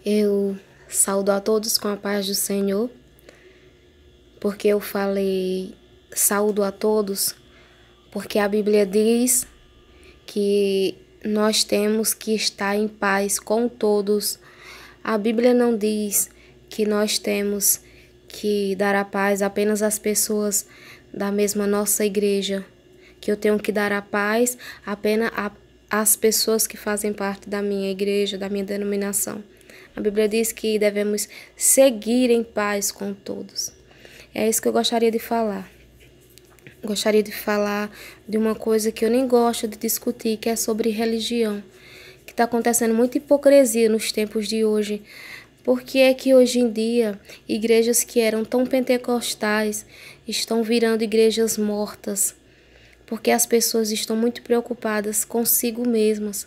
Eu saúdo a todos com a paz do Senhor, porque eu falei saúdo a todos, porque a Bíblia diz que nós temos que estar em paz com todos. A Bíblia não diz que nós temos que dar a paz apenas às pessoas da mesma nossa igreja, que eu tenho que dar a paz apenas às pessoas que fazem parte da minha igreja, da minha denominação. A Bíblia diz que devemos seguir em paz com todos. É isso que eu gostaria de falar. Gostaria de falar de uma coisa que eu nem gosto de discutir, que é sobre religião. Que está acontecendo muita hipocrisia nos tempos de hoje. Por que é que hoje em dia igrejas que eram tão pentecostais estão virando igrejas mortas? Porque as pessoas estão muito preocupadas consigo mesmas.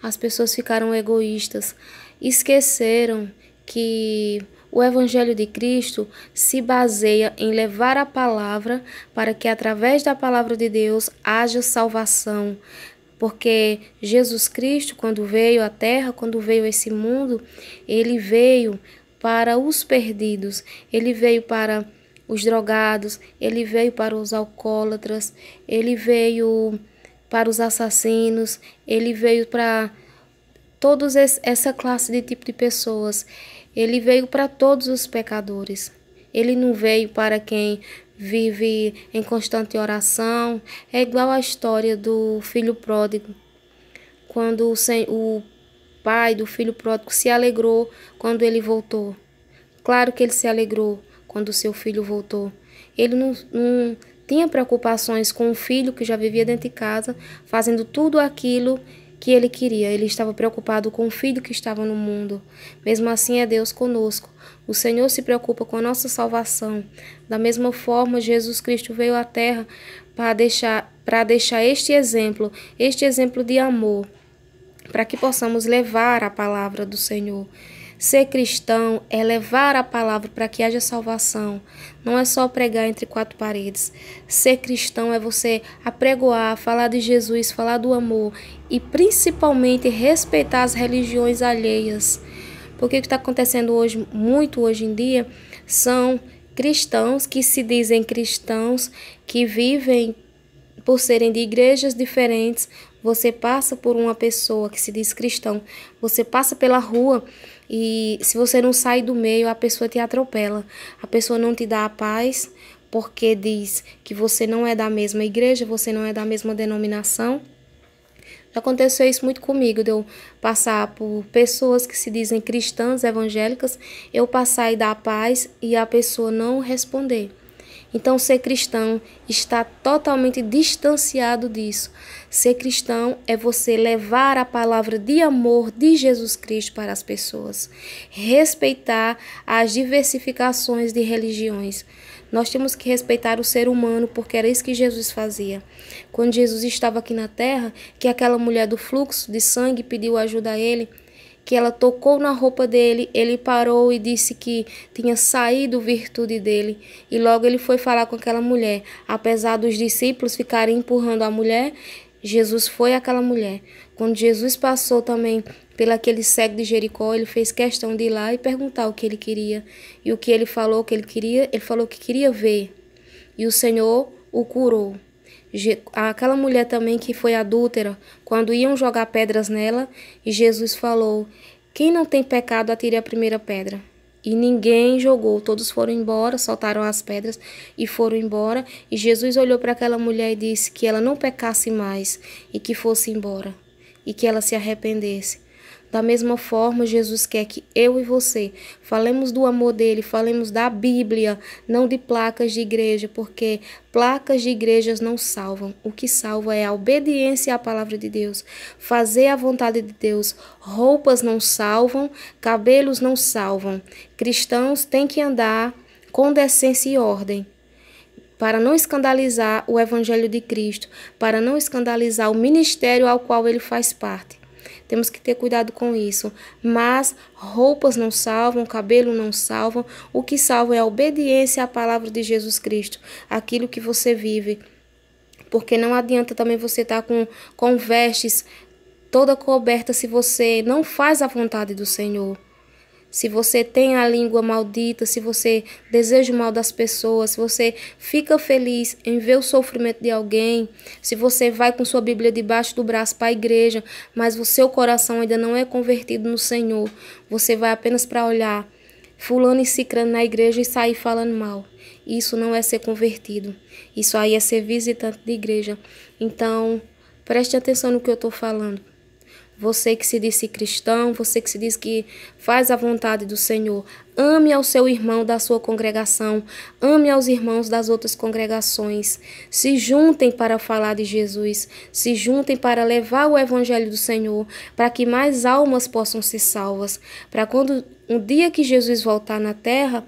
As pessoas ficaram egoístas, esqueceram que o Evangelho de Cristo se baseia em levar a palavra para que através da palavra de Deus haja salvação. Porque Jesus Cristo, quando veio à Terra, quando veio a esse mundo, ele veio para os perdidos, ele veio para os drogados, ele veio para os alcoólatras, ele veio para os assassinos, ele veio para toda essa classe de tipo de pessoas. Ele veio para todos os pecadores. Ele não veio para quem vive em constante oração. É igual a história do filho pródigo. Quando o pai do filho pródigo se alegrou quando ele voltou. Claro que ele se alegrou quando o seu filho voltou. Ele não tinha preocupações com o filho que já vivia dentro de casa, fazendo tudo aquilo que ele queria. Ele estava preocupado com o filho que estava no mundo. Mesmo assim é Deus conosco. O Senhor se preocupa com a nossa salvação. Da mesma forma, Jesus Cristo veio à Terra para deixar este exemplo de amor, para que possamos levar a palavra do Senhor. Ser cristão é levar a palavra para que haja salvação. Não é só pregar entre quatro paredes. Ser cristão é você apregoar, falar de Jesus, falar do amor e principalmente respeitar as religiões alheias. Porque o que está acontecendo muito hoje em dia, são cristãos que se dizem cristãos, que vivem por serem de igrejas diferentes. Você passa por uma pessoa que se diz cristão, você passa pela rua e se você não sai do meio, a pessoa te atropela. A pessoa não te dá a paz porque diz que você não é da mesma igreja, você não é da mesma denominação. Já aconteceu isso muito comigo, de eu passar por pessoas que se dizem cristãs evangélicas, eu passar e dar a paz e a pessoa não responder. Então, ser cristão está totalmente distanciado disso. Ser cristão é você levar a palavra de amor de Jesus Cristo para as pessoas. Respeitar as diversificações de religiões. Nós temos que respeitar o ser humano, porque era isso que Jesus fazia. Quando Jesus estava aqui na terra, que aquela mulher do fluxo de sangue pediu ajuda a ele, que ela tocou na roupa dele, ele parou e disse que tinha saído virtude dele. E logo ele foi falar com aquela mulher. Apesar dos discípulos ficarem empurrando a mulher, Jesus foi àquela mulher. Quando Jesus passou também pelaquele cego de Jericó, ele fez questão de ir lá e perguntar o que ele queria. E o que ele falou que ele queria, ele falou que queria ver. E o Senhor o curou. Aquela mulher também que foi adúltera, quando iam jogar pedras nela, e Jesus falou: quem não tem pecado, atire a primeira pedra. E ninguém jogou, todos foram embora, soltaram as pedras e foram embora. E Jesus olhou para aquela mulher e disse que ela não pecasse mais e que fosse embora, e que ela se arrependesse. Da mesma forma, Jesus quer que eu e você falemos do amor dele, falemos da Bíblia, não de placas de igreja, porque placas de igrejas não salvam. O que salva é a obediência à palavra de Deus, fazer a vontade de Deus. Roupas não salvam, cabelos não salvam. Cristãos têm que andar com decência e ordem, para não escandalizar o Evangelho de Cristo, para não escandalizar o ministério ao qual ele faz parte. Temos que ter cuidado com isso. Mas roupas não salvam, cabelo não salvam. O que salva é a obediência à palavra de Jesus Cristo, aquilo que você vive. Porque não adianta também você estar com vestes toda coberta se você não faz a vontade do Senhor. se você tem a língua maldita, se você deseja o mal das pessoas, se você fica feliz em ver o sofrimento de alguém, se você vai com sua Bíblia debaixo do braço para a igreja, mas o seu coração ainda não é convertido no Senhor, você vai apenas para olhar fulano e cicrano na igreja e sair falando mal. Isso não é ser convertido. Isso aí é ser visitante de igreja. Então, preste atenção no que eu estou falando. Você que se diz cristão, você que se diz que faz a vontade do Senhor, ame ao seu irmão da sua congregação, ame aos irmãos das outras congregações, se juntem para falar de Jesus, se juntem para levar o evangelho do Senhor, para que mais almas possam ser salvas, para quando um dia que Jesus voltar na terra,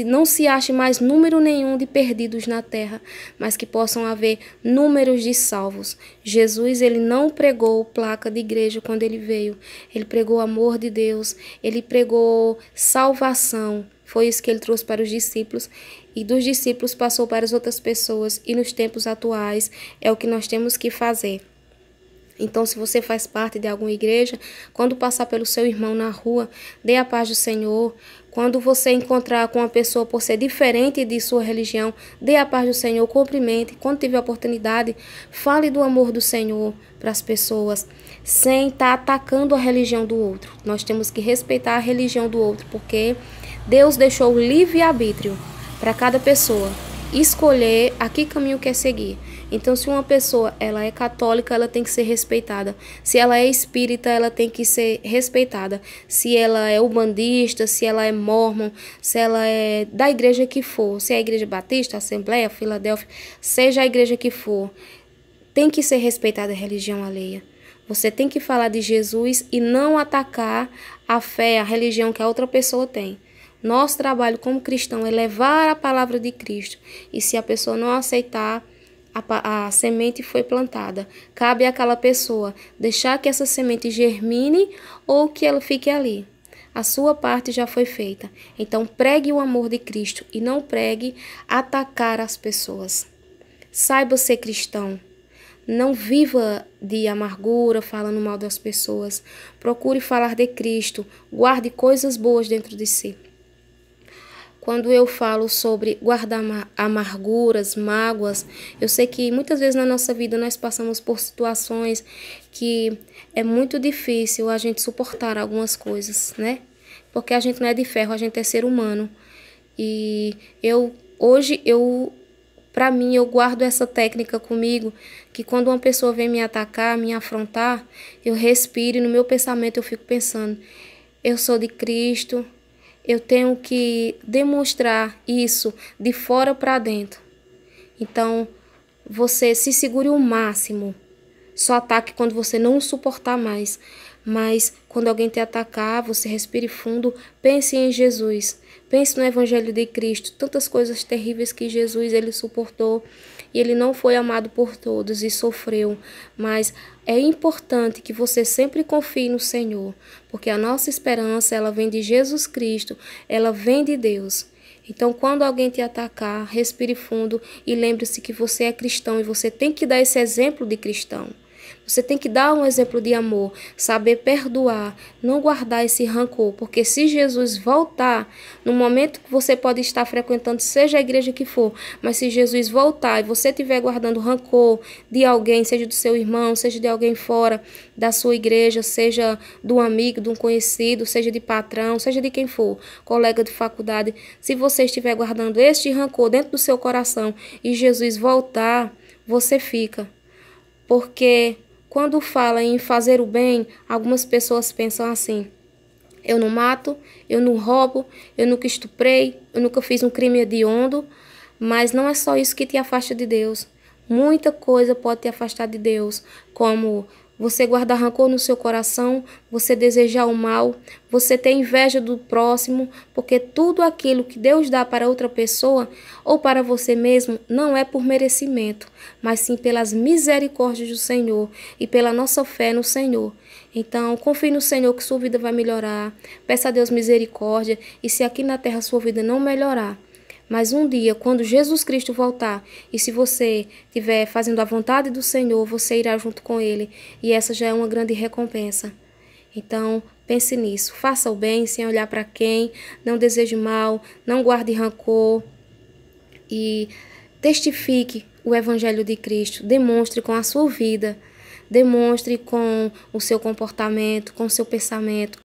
não se ache mais número nenhum de perdidos na terra, mas que possam haver números de salvos. Jesus, ele não pregou placa de igreja quando ele veio. Ele pregou amor de Deus, ele pregou salvação. Foi isso que ele trouxe para os discípulos, e dos discípulos passou para as outras pessoas, e nos tempos atuais é o que nós temos que fazer. Então, se você faz parte de alguma igreja, quando passar pelo seu irmão na rua, dê a paz do Senhor. Quando você encontrar com uma pessoa por ser diferente de sua religião, dê a paz do Senhor, cumprimente. Quando tiver oportunidade, fale do amor do Senhor para as pessoas, sem estar atacando a religião do outro. Nós temos que respeitar a religião do outro, porque Deus deixou o livre-arbítrio para cada pessoa escolher a que caminho quer seguir. Então, se uma pessoa ela é católica, ela tem que ser respeitada. Se ela é espírita, ela tem que ser respeitada. Se ela é umbandista, se ela é mórmon, se ela é da igreja que for, se é a igreja batista, Assembleia, Filadélfia, seja a igreja que for, tem que ser respeitada a religião alheia. Você tem que falar de Jesus e não atacar a fé, a religião que a outra pessoa tem. Nosso trabalho como cristão é levar a palavra de Cristo. E se a pessoa não aceitar, a semente foi plantada. Cabe àquela pessoa deixar que essa semente germine ou que ela fique ali. A sua parte já foi feita. Então pregue o amor de Cristo e não pregue atacar as pessoas. Saiba ser cristão. Não viva de amargura, falando mal das pessoas. Procure falar de Cristo. Guarde coisas boas dentro de si. Quando eu falo sobre guardar amarguras, mágoas, eu sei que muitas vezes na nossa vida nós passamos por situações que é muito difícil a gente suportar algumas coisas, né? Porque a gente não é de ferro, a gente é ser humano. E hoje, para mim, eu guardo essa técnica comigo, que quando uma pessoa vem me atacar, me afrontar, eu respiro e no meu pensamento eu fico pensando, eu sou de Cristo, eu tenho que demonstrar isso de fora para dentro. Então, você se segure o máximo. Só ataque quando você não suportar mais. Mas quando alguém te atacar, você respire fundo, pense em Jesus. Pense no Evangelho de Cristo. Tantas coisas terríveis que Jesus ele suportou. E ele não foi amado por todos e sofreu. Mas é importante que você sempre confie no Senhor. Porque a nossa esperança, ela vem de Jesus Cristo. Ela vem de Deus. Então, quando alguém te atacar, respire fundo e lembre-se que você é cristão e você tem que dar esse exemplo de cristão. Você tem que dar um exemplo de amor, saber perdoar, não guardar esse rancor, porque se Jesus voltar, no momento que você pode estar frequentando, seja a igreja que for, mas se Jesus voltar e você estiver guardando rancor de alguém, seja do seu irmão, seja de alguém fora da sua igreja, seja de um amigo, de um conhecido, seja de patrão, seja de quem for, colega de faculdade, se você estiver guardando este rancor dentro do seu coração e Jesus voltar, você fica. Porque quando fala em fazer o bem, algumas pessoas pensam assim, eu não mato, eu não roubo, eu nunca estuprei, eu nunca fiz um crime hediondo, mas não é só isso que te afasta de Deus. Muita coisa pode te afastar de Deus, como você guardar rancor no seu coração, você desejar o mal, você ter inveja do próximo, porque tudo aquilo que Deus dá para outra pessoa ou para você mesmo não é por merecimento, mas sim pelas misericórdias do Senhor e pela nossa fé no Senhor. Então, confie no Senhor que sua vida vai melhorar, peça a Deus misericórdia e se aqui na terra sua vida não melhorar, mas um dia, quando Jesus Cristo voltar, e se você estiver fazendo a vontade do Senhor, você irá junto com Ele. E essa já é uma grande recompensa. Então, Pense nisso. Faça o bem sem olhar para quem, não deseje mal, não guarde rancor e testifique o Evangelho de Cristo. Demonstre com a sua vida, demonstre com o seu comportamento, com o seu pensamento,